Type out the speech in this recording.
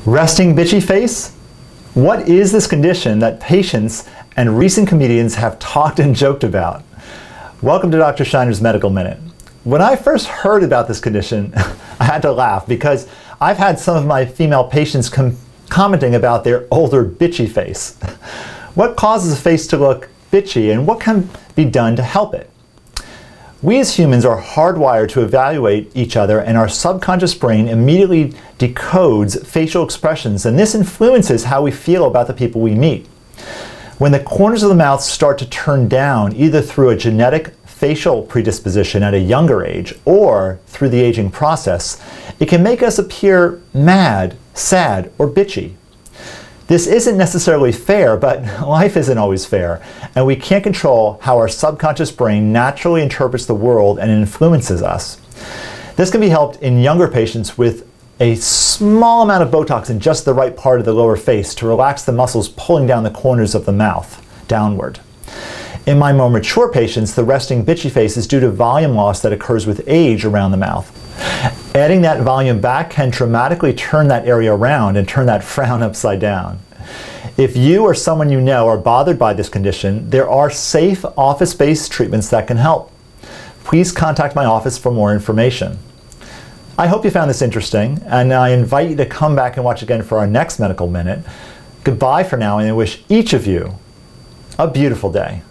Resting bitchy face? What is this condition that patients and recent comedians have talked and joked about? Welcome to Dr. Scheiner's Medical Minute. When I first heard about this condition, I had to laugh because I've had some of my female patients commenting about their older bitchy face. What causes a face to look bitchy and what can be done to help it? We as humans are hardwired to evaluate each other, and our subconscious brain immediately decodes facial expressions, and this influences how we feel about the people we meet. When the corners of the mouth start to turn down, either through a genetic facial predisposition at a younger age or through the aging process, it can make us appear mad, sad, or bitchy. This isn't necessarily fair, but life isn't always fair, and we can't control how our subconscious brain naturally interprets the world and influences us. This can be helped in younger patients with a small amount of Botox in just the right part of the lower face to relax the muscles pulling down the corners of the mouth downward. In my more mature patients, the resting bitchy face is due to volume loss that occurs with age around the mouth. Adding that volume back can dramatically turn that area around and turn that frown upside down. If you or someone you know are bothered by this condition, there are safe office-based treatments that can help. Please contact my office for more information. I hope you found this interesting, and I invite you to come back and watch again for our next Medical Minute. Goodbye for now, and I wish each of you a beautiful day.